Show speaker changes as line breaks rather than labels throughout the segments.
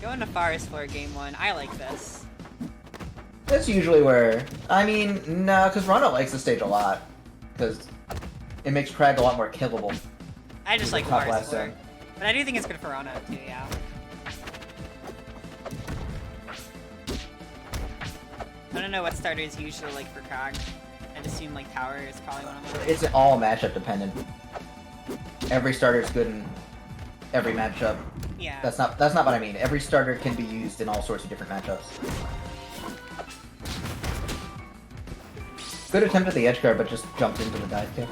Going to Forest for game 1. I like this.
That's usually where... I mean, no, because Ranno likes the stage a lot. Because it makes Kragg a lot more killable.
I just like Forest for. But I do think it's good for Ranno too, yeah. I don't know what starters usually like for Kragg. I'd assume like Tower is probably one of them.
It's all matchup dependent. Every starter is good in every matchup.
Yeah.
That's not what I mean. Every starter can be used in all sorts of different matchups. Good attempt at the edge guard, but just jumped into the dive kick.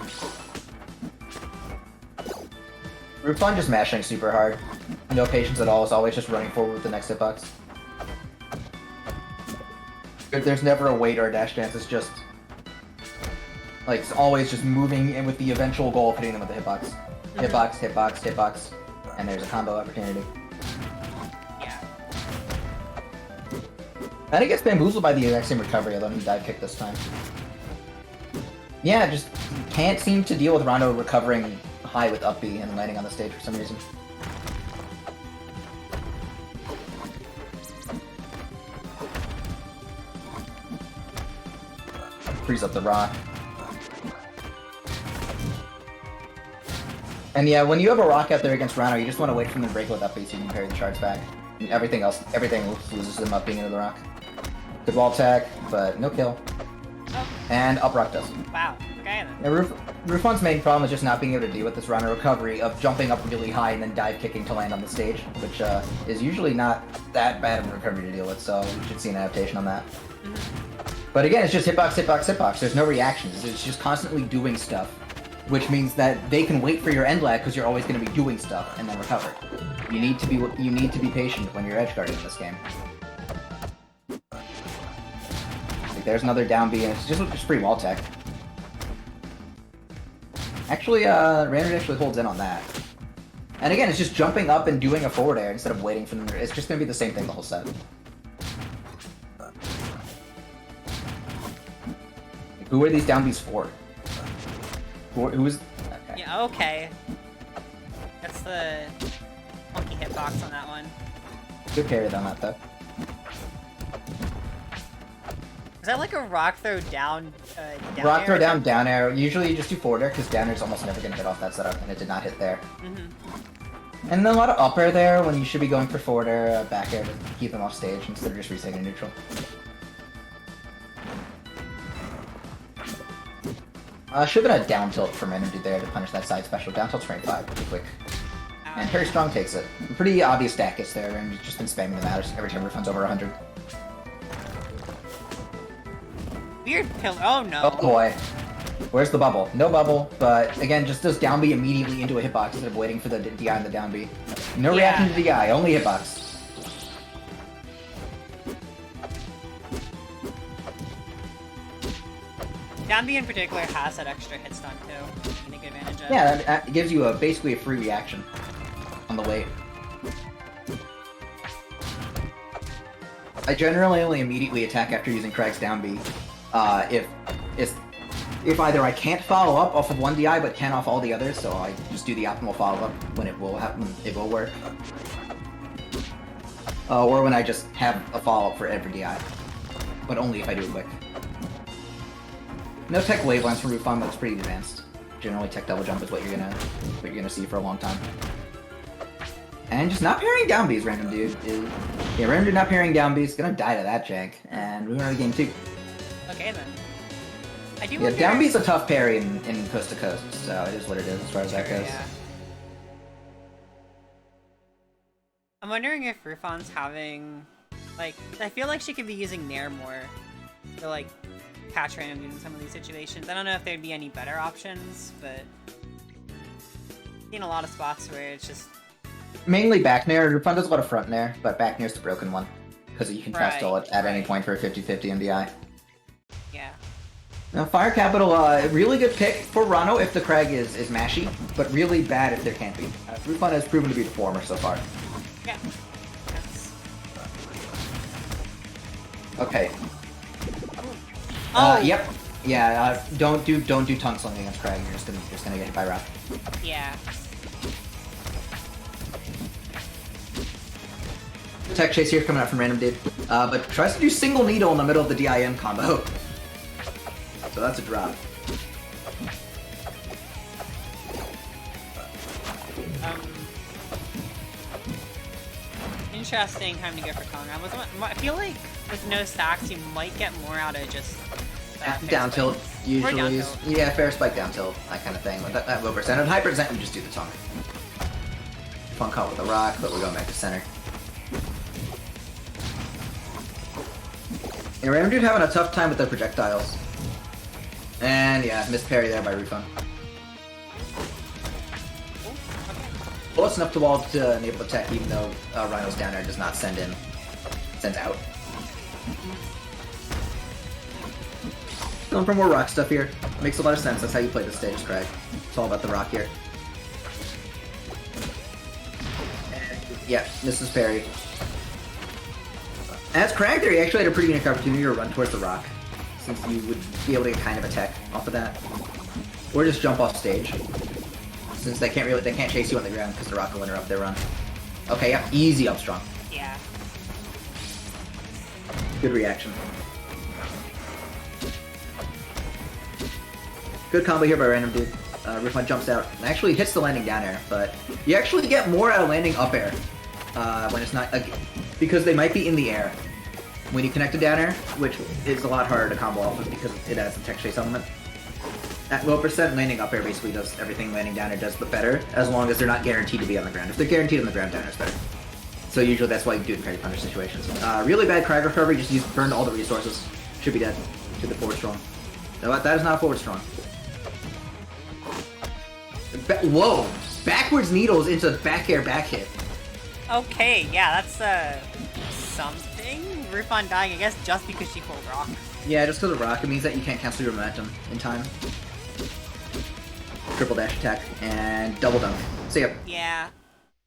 Roofon just mashing super hard. No patience at all. Is always just running forward with the next hitbox. There's never a wait or a dash dance. It's just like it's always just moving in with the eventual goal of hitting them with the hitbox. Hitbox, hitbox, hitbox, and there's a combo opportunity.
Yeah.
And he gets bamboozled by the exact same recovery, although he dive kick this time. Yeah, just can't seem to deal with Ranno recovering high with up B and landing on the stage for some reason. Frees up the rock. And yeah, when you have a rock out there against Ranno, you just want to wait for them to break with up B so you can parry the charge back. And everything loses them up being into the rock. Good wall attack, but no kill.
Oh.
And up rock does.
Wow. Okay then.
Yeah, Roofon's main problem is just not being able to deal with this Ranno recovery of jumping up really high and then dive kicking to land on the stage, which is usually not that bad of a recovery to deal with, so we should see an adaptation on that. But again, it's just hitbox, hitbox, hitbox. There's no reactions. It's just constantly doing stuff, which means that they can wait for your end lag because you're always going to be doing stuff and then recover. You need to be patient when you're edge guarding in this game. Like, there's another down B, and it's just free wall tech. Actually, RandomDude actually holds in on that. And again, it's just jumping up and doing a forward air instead of waiting for them. It's just going to be the same thing the whole set. Who are these down Bs for? Who is... Okay.
Yeah, okay. That's the funky hitbox on that one.
Good parry on that, though.
Is that like a rock throw down, down
rock
air
throw down, down air. Usually you just do forward air, because down air is almost never going to hit off that setup, and it did not hit there. And then a lot of up air there, when you should be going for forward air, back air to keep them off stage, instead of just resetting neutral. Should have been a down tilt from RandomDude there to punish that side special. Down tilt's rank 5, pretty quick. And Harry Strong takes it. Pretty obvious stack gets there, and just been spamming the matters every time Roofon's over 100.
Weird pill. Oh no.
Oh boy. Where's the bubble? No bubble, but again, just does down B immediately into a hitbox instead of waiting for the DI and the down B. No reaction to DI, only hitbox.
Down B in particular has that extra hit stun too. You can take advantage of.
Yeah, that gives you basically a free reaction on the wait. I generally only immediately attack after using Kragg's down B. If either I can't follow up off of one DI but can off all the others, so I just do the optimal follow up when it will happen, it will work. Or when I just have a follow up for every DI, but only if I do it quick. No tech wavelengths from Roofon, but it's pretty advanced. Generally, tech double jump is what you're gonna see for a long time. And just not parrying down B's, RandomDude. Yeah, RandomDude not parrying down B's, gonna die to that jank, and we win our game 2.
Okay then. I do.
Yeah, down B's a tough parry in coast to coast, so it is what it is as far as that goes.
Yeah. I'm wondering if Roofon's having, like, I feel like she could be using Nair more to like catch RandomDude in some of these situations. I don't know if there'd be any better options, but I've seen a lot of spots where it's just
mainly back Nair. Roofon does a lot of front Nair, but back Nair's the broken one because you can fast stall it at any point for a 50-50 MDI.
Yeah.
Now, Fire Capital, really good pick for Ranno if the Kragg is mashy, but really bad if there can't be. Roofon has proven to be the former so far.
Yeah. That's...
Okay.
Oh.
Yep. Yeah. Don't do tongue sling against Kragg. You're just gonna get hit by Rock.
Yeah.
Tech chase here coming out from RandomDude. But tries to do single needle in the middle of the DIM combo. So that's a drop.
Interesting time to go for Kong. I feel like with no stacks, you might get more out of just
down tilt usually.
Down tilt.
Yeah, fair spike down tilt, that kind of thing. With that low percent. At high percent, we just do the tongue. Fun caught with a rock, but we're going back to center. Yeah, RandomDude having a tough time with their projectiles. And yeah, missed parry there by Roofon. Close enough to wall to enable the tech, even though Rhino's down there does not send out. Going for more rock stuff here. Makes a lot of sense. That's how you play the stage, Kragg. It's all about the rock here. And yeah, misses parry. As Kragg there, he actually had a pretty unique opportunity to run towards the rock, since you would be able to get kind of a tech off of that, or just jump off stage. Since they can't chase you on the ground because the rock will interrupt their run. Okay, yeah, easy up strong.
Yeah.
Good reaction. Good combo here by RandomDude. Roofon jumps out and actually hits the landing down air, but you actually get more out of landing up air when it's not because they might be in the air. When you connect a down air, which is a lot harder to combo off of because it has the tech chase element. At low percent, landing up air basically does everything landing down air does, but better, as long as they're not guaranteed to be on the ground. If they're guaranteed on the ground, down air's better. So usually that's why you do it in parry punish situations. Really bad Kragg recovery, just burned all the resources. Should be dead to the forward strong. No, that is not a forward strong. Whoa! Backwards needles into back air back hit.
Okay, yeah, that's something. Roofon dying, I guess, just because she pulled rock.
Yeah, just because of rock, it means that you can't cancel your momentum in time. Triple dash attack and double dunk. So yep.
Yeah.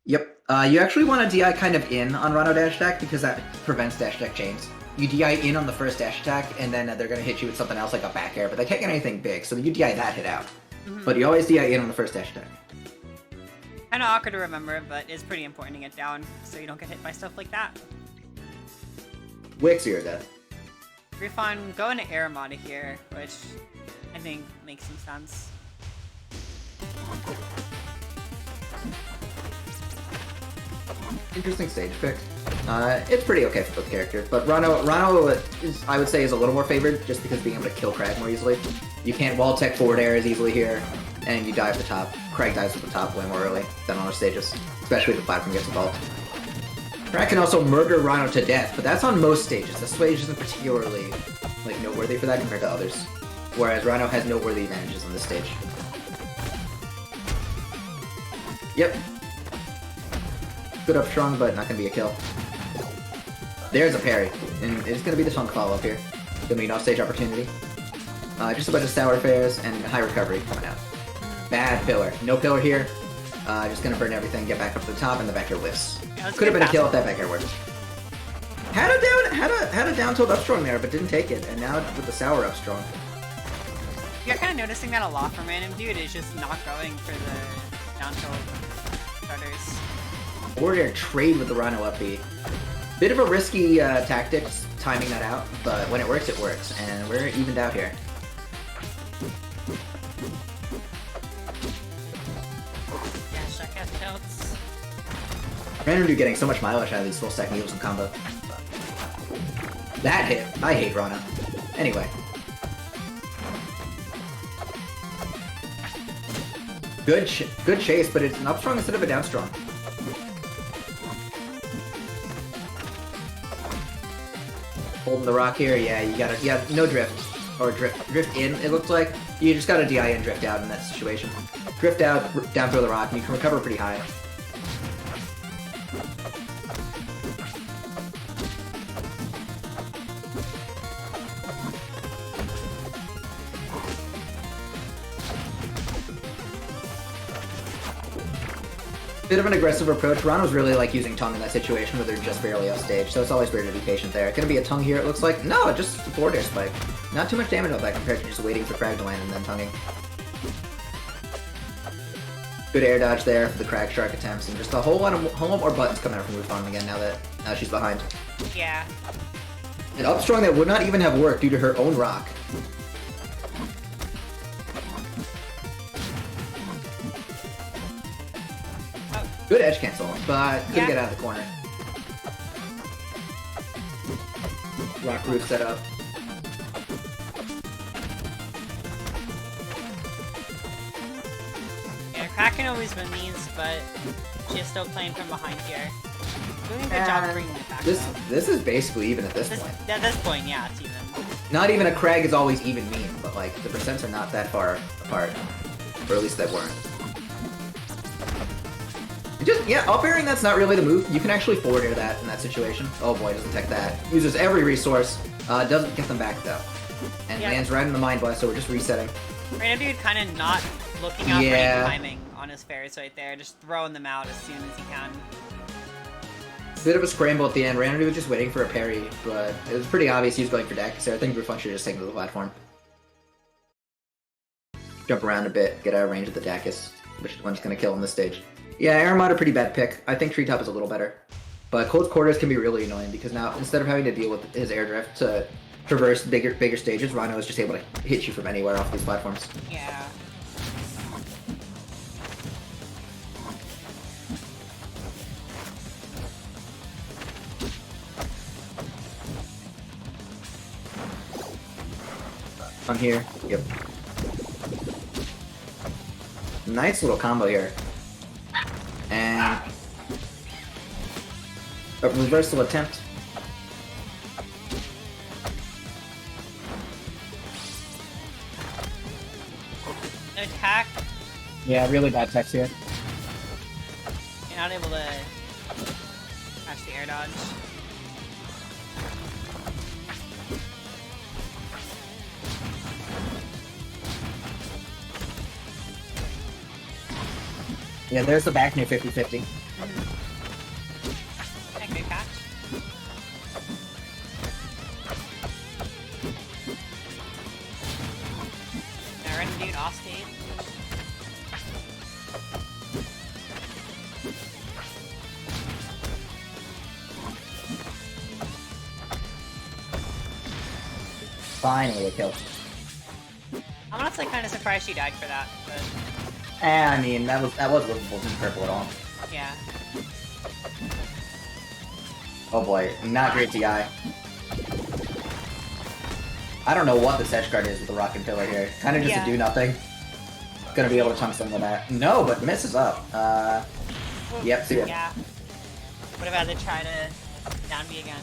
Yep. You actually want to DI kind of in on Ranno dash attack because that prevents dash attack chains. You DI in on the first dash attack, and then they're going to hit you with something else like a back air, but they can't get anything big, so you DI that hit out. But you always DI in on the first dash attack.
Kind of awkward to remember, but it's pretty important to get down so you don't get hit by stuff like that.
Wicks your death.
Roofon go into air mod here, which I think makes some sense.
Interesting stage pick. It's pretty okay for both characters, but Ranno is, I would say, is a little more favored just because being able to kill Kragg more easily. You can't wall tech forward air as easily here, and you die at the top. Kragg dies at the top way more early than on other stages, especially if the platform gets involved. Kragg can also murder Ranno to death, but that's on most stages. This stage isn't particularly noteworthy for that compared to others, whereas Ranno has noteworthy advantages on this stage. Yep. Good up strong, but not gonna be a kill. There's a parry, and it's gonna be the chunk follow-up here. Gonna be an off-stage opportunity. Just a bunch of sour fares and high recovery coming out. Bad pillar. No pillar here. Just gonna burn everything, get back up to the top, and the back air whiffs.
Yeah,
could have been a kill if that back air worked. Had a down tilt up strong there, but didn't take it, and now with the sour up strong.
You're kind of noticing that a lot from RandomDude is just not going for the down tilt starters.
Forward air trade with the Ranno up B. Bit of a risky tactic, timing that out, but when it works, and we're evened out here.
Yeah, check out tilts.
RandomDude getting so much mileage out of these full stack needles and combo. That hit. I hate Ranno. Anyway. Good chase, but it's an up strong instead of a down strong. Holding the rock here, yeah, you got no drift. Or drift in, it looks like. You just gotta DI and drift out in that situation. Drift out, down throw the rock, and you can recover pretty high. Bit of an aggressive approach. Ranno's really like using tongue in that situation where they're just barely off stage, so it's always better to be patient there. Gonna be a tongue here, it looks like. No, just a forward air spike. Not too much damage on that compared to just waiting for Kragg to land and then tonguing. Good air dodge there for the Kragg Shark attempts, and just a whole lot more buttons coming out from Roofon again now that she's behind.
Yeah.
An up strong that would not even have worked due to her own rock.
Oh.
Good edge cancel, but couldn't get out of the corner. Rock roof set up.
Yeah, Kragg can always win these, but she's still playing from behind here. Doing a good job of bringing it back.
This is basically even at this point.
At this point, yeah, it's even.
Not even a Kragg is always even mean, but like the percents are not that far apart, or at least they weren't. Just up airing, that's not really the move. You can actually forward air that in that situation. Oh boy, doesn't tech that. Uses every resource, doesn't get them back though, and lands right in the Mind Blast. So we're just resetting.
RandomDude kind of not looking out for any timing on his fairs right there, just throwing them out as soon as he can.
Bit of a scramble at the end. RandomDude was just waiting for a parry, but it was pretty obvious he was going for deck, so I think Roofon should just take to the platform. Jump around a bit, get out of range of the Dacus, which is one's going to kill on this stage. Yeah, Aramod a pretty bad pick. I think Treetop is a little better. But close quarters can be really annoying, because now, instead of having to deal with his air drift to traverse bigger stages, Ranno is just able to hit you from anywhere off these platforms.
Yeah.
On here. Yep. Nice little combo here. And a reversal attempt.
Attack.
Yeah, really bad text here.
You're not able to catch the air dodge.
Yeah, there's the back near 50-50.
Yeah, good catch. Now RandomDude off stage.
Finally a kill.
I'm honestly kind of surprised she died for that, but
I mean, that was livable, didn't purple at all.
yeah.
Oh boy, not great DI. I don't know what this edge guard is with the Rocket Pillar here. Kind of just a do nothing. Gonna be able to chunk some of that. No, but misses up. Yep, see ya.
Yeah. Would have had to try to down B again.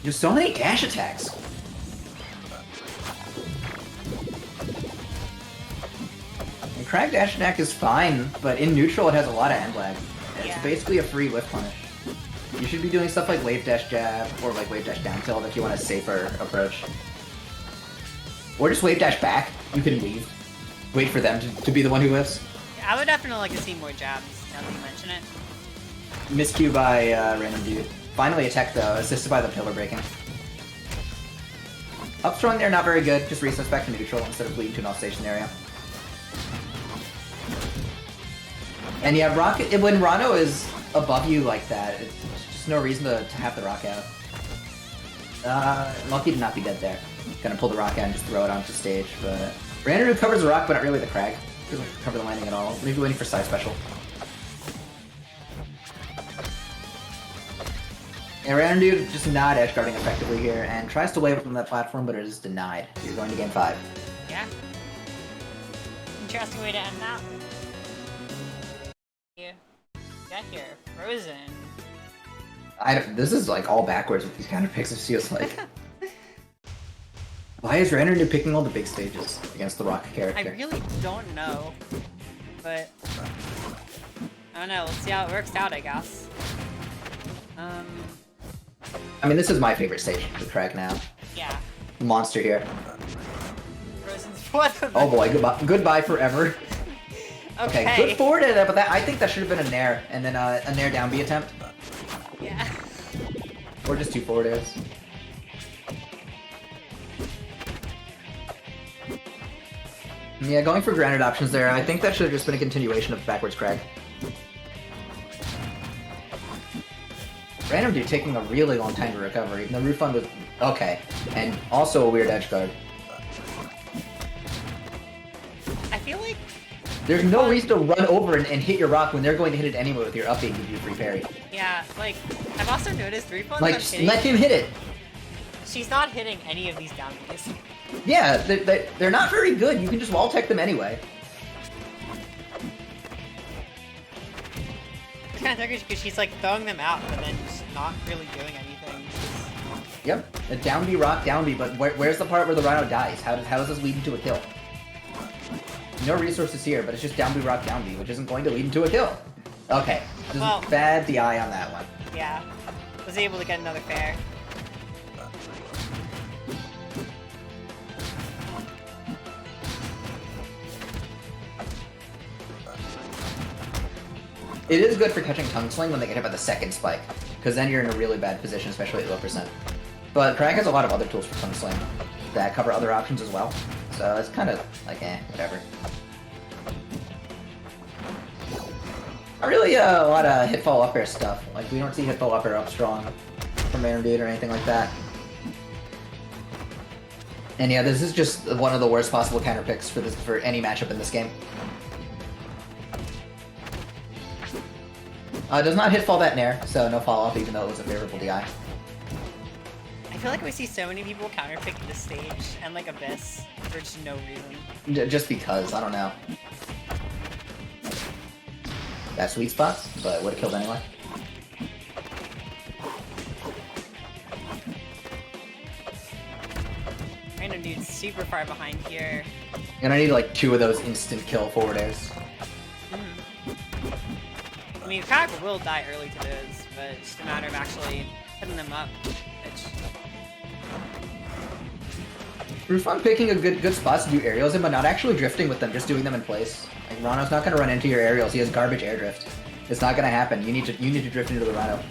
Just so many dash attacks. And Kragg dash attack is fine, but in neutral it has a lot of end lag. It's basically a free whiff punish. You should be doing stuff like wave dash jab or like wave dash down tilt if you want a safer approach. Or just wave dash back. You can leave. Wait for them to be the one who whiffs.
Yeah, I would definitely like to see more jabs now that you mention it.
Miscue by RandomDude. Finally a tech though, assisted by the pillar breaking. Up strong there, not very good. Just resets back to neutral instead of bleeding to an off-station area. And yeah, Rocket, when Ranno is above you like that, it's just no reason to have the rock out. Lucky to not be dead there. Gonna pull the rock out and just throw it onto stage, but RandomDude covers the rock, but not really the Kragg. Doesn't cover the landing at all. Maybe waiting for side special. And RandomDude just not edge guarding effectively here, and tries to wave it from that platform, but it is denied. You're going to game 5.
Yeah. Interesting way to end that. Yeah. Got here. Frozen.
This is like all backwards with these kind of picks, it feels like. Why is RandomDude picking all the big stages against the Rock character?
I really don't know. But I don't know, let's see how it works out, I guess.
I mean, this is my favorite stage with Kragg now.
Yeah.
Monster here.
Frozen's what the
Oh boy, goodbye forever.
Okay.
Good forward to that, but I think that should have been a nair, and then a nair down B attempt.
Yeah.
Or just 2 forward airs. Yeah, going for granted options there. I think that should have just been a continuation of backwards Kragg. RandomDude taking a really long time to recover, even though Roofon was okay. And also a weird edge guard.
I feel like
there's no reason to run over and hit your rock when they're going to hit it anyway with your up and give you a free parry.
Yeah, like, I've also noticed Roofon's
like, just let him hit it.
She's not hitting any of these down Bs.
Yeah, they're not very good. You can just wall tech them anyway.
It's kind of tricky because she's like throwing them out, but then just not really doing anything.
Yep, a down B rock, down B, but where's the part where the Ranno dies? How does this lead into a kill? No resources here, but it's just down B rock, down B, which isn't going to lead into a kill. Okay, this is bad DI on that one.
Yeah, was able to get another fair.
It is good for catching tongue sling when they get hit by the second spike, because then you're in a really bad position, especially at low percent. But Kragg has a lot of other tools for tongue sling that cover other options as well, so it's kind of like whatever. Not really a lot of hit fall up air stuff. Like we don't see hit fall up air up strong from RandomDude or anything like that. And yeah, this is just one of the worst possible counter picks for any matchup in this game. Does not hit fall that nair, so no fall off even though it was a favorable DI.
I feel like we see so many people counterpick this stage and like Abyss for just no reason.
Just because, I don't know. That sweet spot, but would have killed anyway.
RandomDude's super far behind here.
And I need like 2 of those instant kill forward airs.
I mean, Kragg will die early to those, but it's just a matter of actually putting them up.
Roofon picking a good spots to do aerials in, but not actually drifting with them, just doing them in place. Like Ranno's not gonna run into your aerials. He has garbage air drift. It's not gonna happen. You need to drift into the Ranno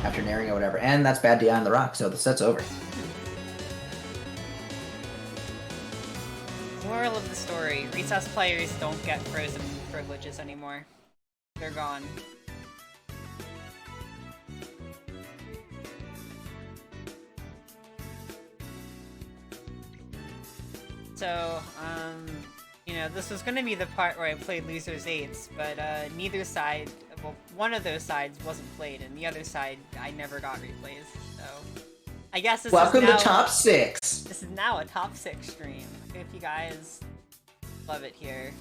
after nairing or whatever, and that's bad DI on the rock, so the set's over.
Moral of the story: recess players don't get frozen privileges anymore. They're gone. So, you know, this was gonna be the part where I played Losers 8s, but neither side, well, one of those sides wasn't played, and the other side, I never got replays, so... I guess this
Welcome
is now...
to Top 6!
This is now a Top 6 stream. I hope you guys love it here.